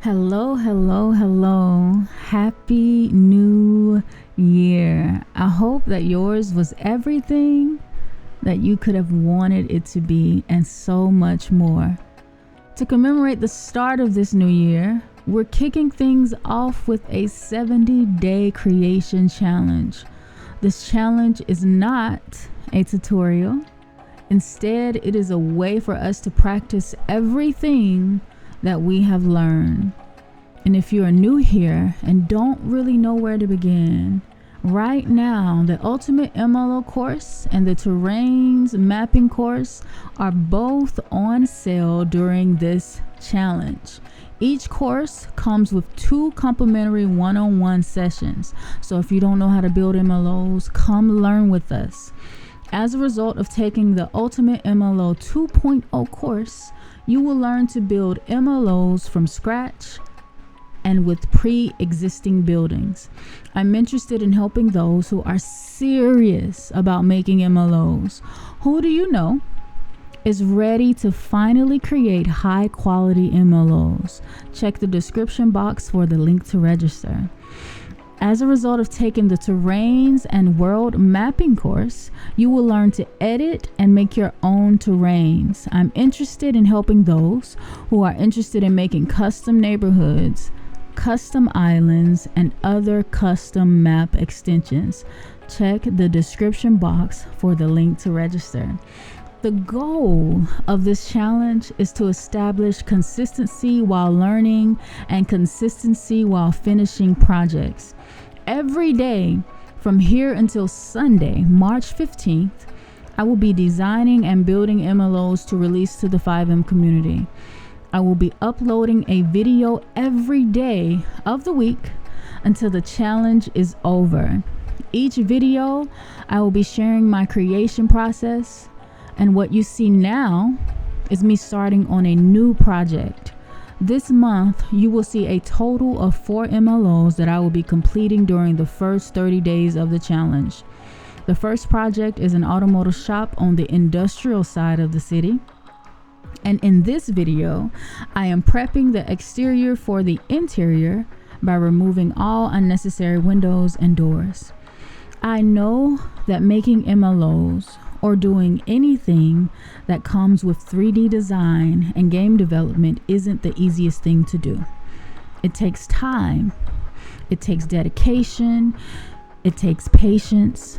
Hello, hello, hello. Happy New Year. I hope that yours was everything that you could have wanted it to be and so much more. To commemorate the start of this new year, we're kicking things off with a 70-day creation challenge. This challenge is not a tutorial. Instead, it is a way for us to practice everything that we have learned. And if you are new here and don't really know where to begin, right now the Ultimate MLO course and the Terrains Mapping course are both on sale during this challenge. Each course comes with 2 complimentary one-on-one sessions. So if you don't know how to build MLOs, come learn with us. As a result of taking the Ultimate MLO 2.0 course, you will learn to build MLOs from scratch and with pre-existing buildings. I'm interested in helping those who are serious about making MLOs. Who do you know is ready to finally create high quality MLOs? Check the description box for the link to register. As a result of taking the Terrains and World Mapping course, you will learn to edit and make your own terrains. I'm interested in helping those who are interested in making custom neighborhoods, custom islands, and other custom map extensions. Check the description box for the link to register. The goal of this challenge is to establish consistency while learning and consistency while finishing projects. Every day from here until Sunday, March 15th, I will be designing and building MLOs to release to the FiveM community. I will be uploading a video every day of the week until the challenge is over. Each video, I will be sharing my creation process, and what you see now is me starting on a new project. This month, you will see a total of 4 MLOs that I will be completing during the first 30 days of the challenge. The first project is an automotive shop on the industrial side of the city. And in this video, I am prepping the exterior for the interior by removing all unnecessary windows and doors. I know that making MLOs or doing anything that comes with 3D design and game development isn't the easiest thing to do. It takes time, it takes dedication, it takes patience,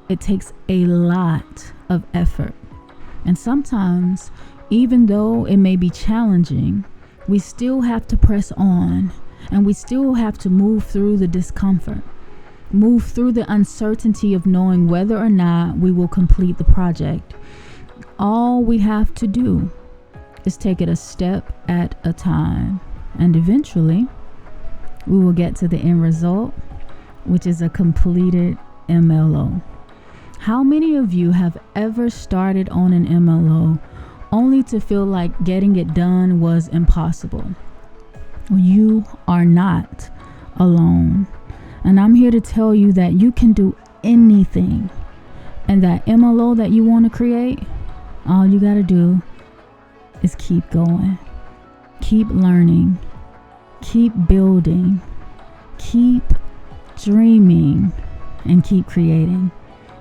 it takes a lot of effort. And sometimes, even though it may be challenging, we still have to press on, and we still have to move through the discomfort. Move through the uncertainty of knowing whether or not we will complete the project. All we have to do is take it a step at a time, and eventually we will get to the end result, which is a completed MLO. How many of you have ever started on an MLO only to feel like getting it done was impossible? You are not alone. And I'm here to tell you that you can do anything. And that MLO that you want to create, all you got to do is keep going. Keep learning. Keep building. Keep dreaming. And keep creating.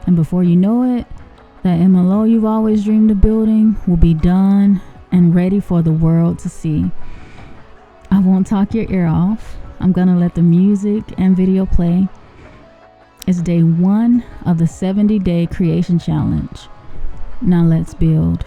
And before you know it, that MLO you've always dreamed of building will be done and ready for the world to see. I won't talk your ear off. I'm gonna let the music and video play. It's day 1 of the 70-day creation challenge. Now let's build.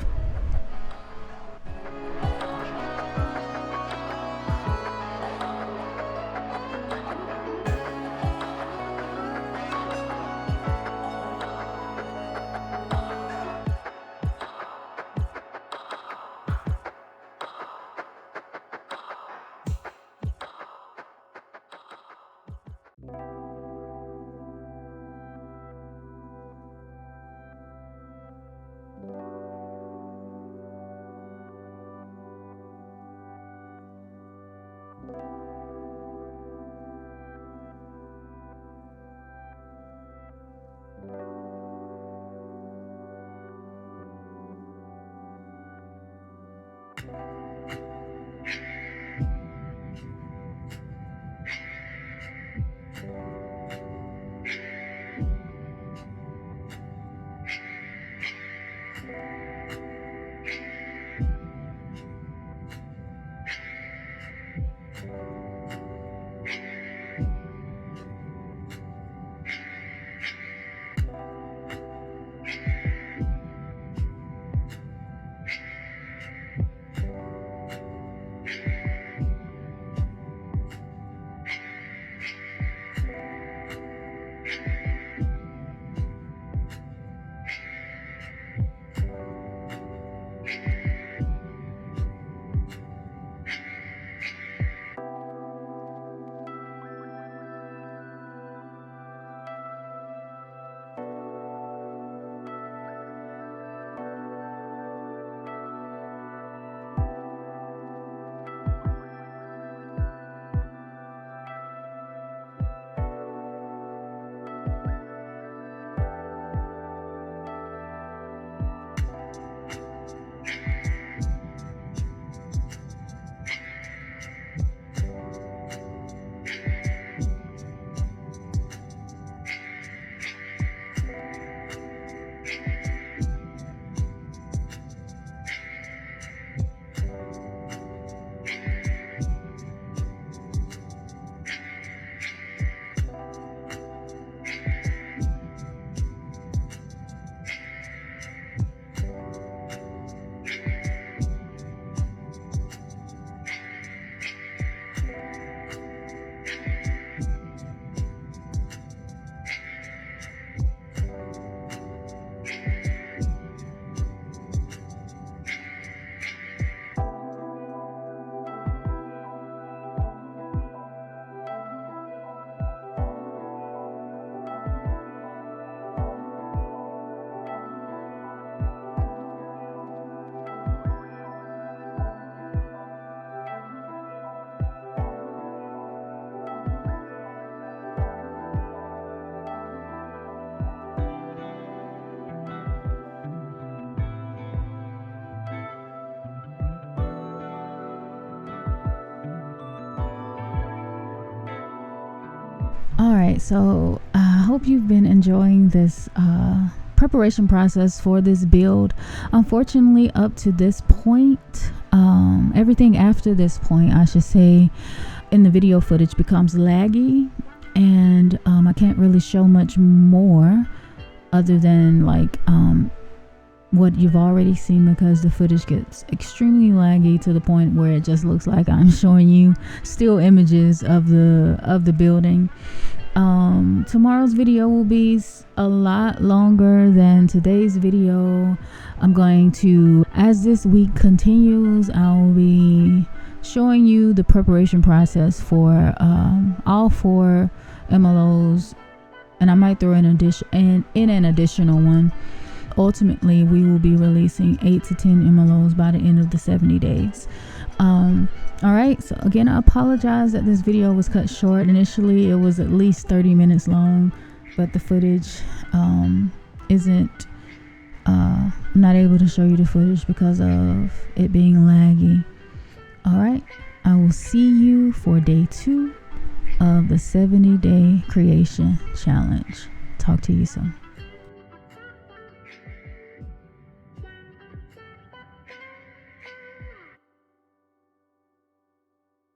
right, so I hope you've been enjoying this preparation process for this build. Unfortunately, up to this point, everything after this point, I should say, in the video footage becomes laggy, and I can't really show much more other than like what you've already seen, because the footage gets extremely laggy to the point where it just looks like I'm showing you still images of the building. Tomorrow's video will be a lot longer than today's video. I'm going to, as this week continues, I'll be showing you the preparation process for all 4 MLOs, and I might throw in an additional one. Ultimately, we will be releasing 8 to 10 MLOs by the end of the 70 days. All right, so again, I apologize that this video was cut short. Initially, it was at least 30 minutes long, but the footage isn't, I'm not able to show you the footage because of it being laggy. All right, I will see you for day 2 of the 70-day creation challenge. Talk to you soon.